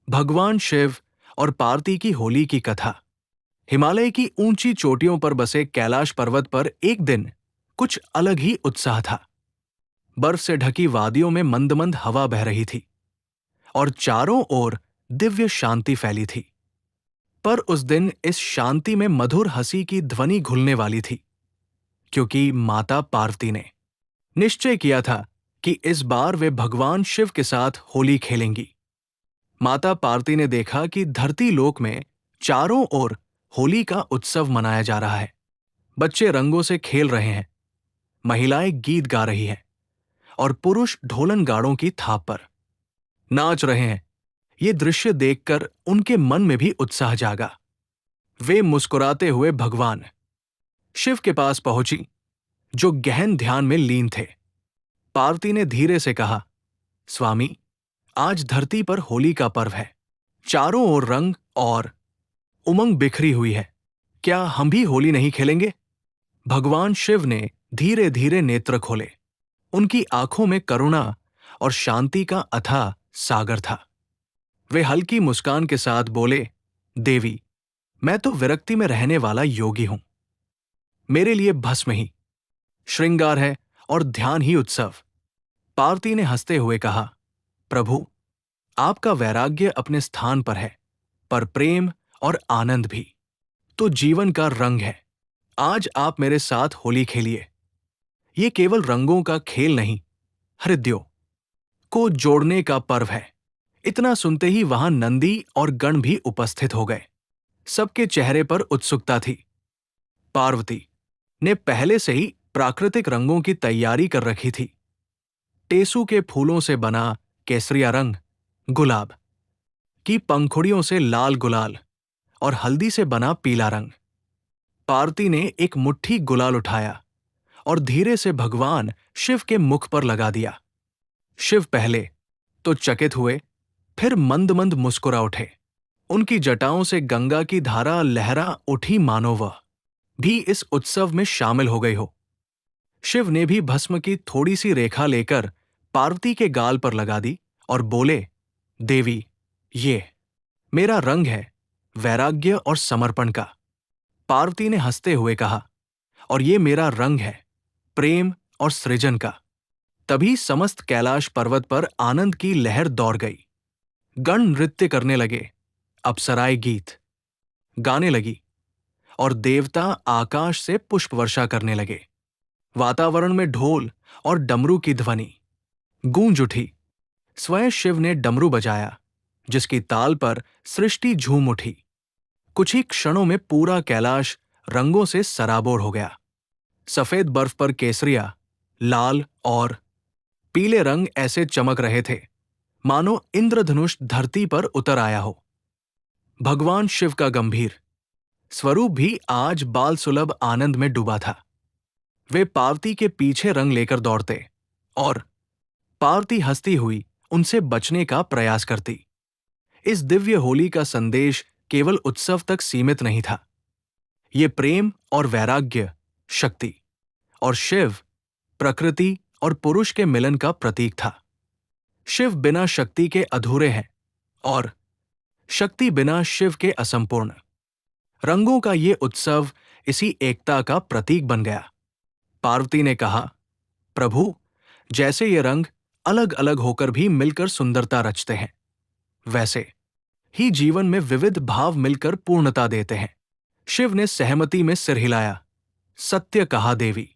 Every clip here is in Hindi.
भगवान शिव और पार्वती की होली की कथा। हिमालय की ऊंची चोटियों पर बसे कैलाश पर्वत पर एक दिन कुछ अलग ही उत्साह था। बर्फ से ढकी वादियों में मंद मंद हवा बह रही थी और चारों ओर दिव्य शांति फैली थी। पर उस दिन इस शांति में मधुर हंसी की ध्वनि घुलने वाली थी, क्योंकि माता पार्वती ने निश्चय किया था कि इस बार वे भगवान शिव के साथ होली खेलेंगी। माता पार्वती ने देखा कि धरती लोक में चारों ओर होली का उत्सव मनाया जा रहा है। बच्चे रंगों से खेल रहे हैं, महिलाएं गीत गा रही हैं और पुरुष ढोलन गाड़ों की थाप पर नाच रहे हैं। ये दृश्य देखकर उनके मन में भी उत्साह जागा। वे मुस्कुराते हुए भगवान शिव के पास पहुंची, जो गहन ध्यान में लीन थे। पार्वती ने धीरे से कहा, स्वामी, आज धरती पर होली का पर्व है। चारों ओर रंग और उमंग बिखरी हुई है। क्या हम भी होली नहीं खेलेंगे? भगवान शिव ने धीरे धीरे नेत्र खोले। उनकी आंखों में करुणा और शांति का अथाह सागर था। वे हल्की मुस्कान के साथ बोले, देवी, मैं तो विरक्ति में रहने वाला योगी हूं। मेरे लिए भस्म ही श्रृंगार है और ध्यान ही उत्सव। पार्वती ने हंसते हुए कहा, प्रभु, आपका वैराग्य अपने स्थान पर है, पर प्रेम और आनंद भी तो जीवन का रंग है। आज आप मेरे साथ होली खेलिए। ये केवल रंगों का खेल नहीं, हृदयों को जोड़ने का पर्व है। इतना सुनते ही वहां नंदी और गण भी उपस्थित हो गए। सबके चेहरे पर उत्सुकता थी। पार्वती ने पहले से ही प्राकृतिक रंगों की तैयारी कर रखी थी। टेसू के फूलों से बना केसरिया रंग, गुलाब की पंखुड़ियों से लाल गुलाल और हल्दी से बना पीला रंग। पार्वती ने एक मुट्ठी गुलाल उठाया और धीरे से भगवान शिव के मुख पर लगा दिया। शिव पहले तो चकित हुए, फिर मंद मंद मुस्कुरा उठे। उनकी जटाओं से गंगा की धारा लहरा उठी, मानो वह भी इस उत्सव में शामिल हो गई हो। शिव ने भी भस्म की थोड़ी सी रेखा लेकर पार्वती के गाल पर लगा दी और बोले, देवी, ये मेरा रंग है, वैराग्य और समर्पण का। पार्वती ने हंसते हुए कहा, और ये मेरा रंग है, प्रेम और सृजन का। तभी समस्त कैलाश पर्वत पर आनंद की लहर दौड़ गई। गण नृत्य करने लगे, अप्सराएं गीत गाने लगी और देवता आकाश से पुष्प वर्षा करने लगे। वातावरण में ढोल और डमरू की ध्वनि गूंज उठी। स्वयं शिव ने डमरू बजाया, जिसकी ताल पर सृष्टि झूम उठी। कुछ ही क्षणों में पूरा कैलाश रंगों से सराबोर हो गया। सफेद बर्फ पर केसरिया, लाल और पीले रंग ऐसे चमक रहे थे मानो इंद्रधनुष धरती पर उतर आया हो। भगवान शिव का गंभीर स्वरूप भी आज बाल सुलभ आनंद में डूबा था। वे पार्वती के पीछे रंग लेकर दौड़ते और पार्वती हंसती हुई उनसे बचने का प्रयास करती। इस दिव्य होली का संदेश केवल उत्सव तक सीमित नहीं था। ये प्रेम और वैराग्य, शक्ति और शिव, प्रकृति और पुरुष के मिलन का प्रतीक था। शिव बिना शक्ति के अधूरे हैं और शक्ति बिना शिव के असंपूर्ण। रंगों का ये उत्सव इसी एकता का प्रतीक बन गया। पार्वती ने कहा, प्रभु, जैसे ये रंग अलग अलग होकर भी मिलकर सुंदरता रचते हैं, वैसे ही जीवन में विविध भाव मिलकर पूर्णता देते हैं। शिव ने सहमति में सिर हिलाया। सत्य कहा देवी,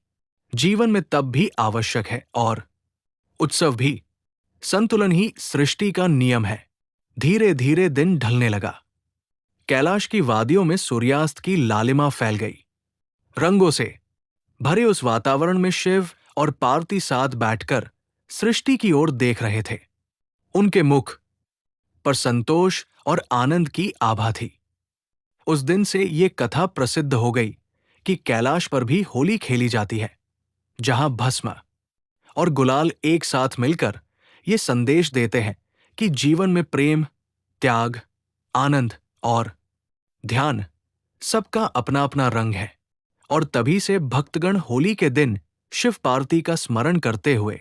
जीवन में तप भी आवश्यक है और उत्सव भी। संतुलन ही सृष्टि का नियम है। धीरे धीरे दिन ढलने लगा। कैलाश की वादियों में सूर्यास्त की लालिमा फैल गई। रंगों से भरे उस वातावरण में शिव और पार्वती साथ बैठकर सृष्टि की ओर देख रहे थे। उनके मुख पर संतोष और आनंद की आभा थी। उस दिन से ये कथा प्रसिद्ध हो गई कि कैलाश पर भी होली खेली जाती है, जहां भस्म और गुलाल एक साथ मिलकर ये संदेश देते हैं कि जीवन में प्रेम, त्याग, आनंद और ध्यान सबका अपना अपना रंग है। और तभी से भक्तगण होली के दिन शिव पार्वती का स्मरण करते हुए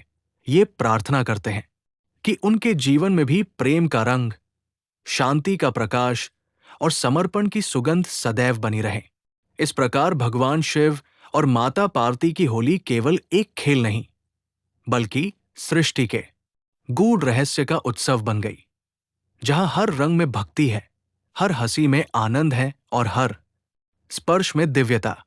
ये प्रार्थना करते हैं कि उनके जीवन में भी प्रेम का रंग, शांति का प्रकाश और समर्पण की सुगंध सदैव बनी रहे। इस प्रकार भगवान शिव और माता पार्वती की होली केवल एक खेल नहीं, बल्कि सृष्टि के गूढ़ रहस्य का उत्सव बन गई, जहां हर रंग में भक्ति है, हर हंसी में आनंद है और हर स्पर्श में दिव्यता।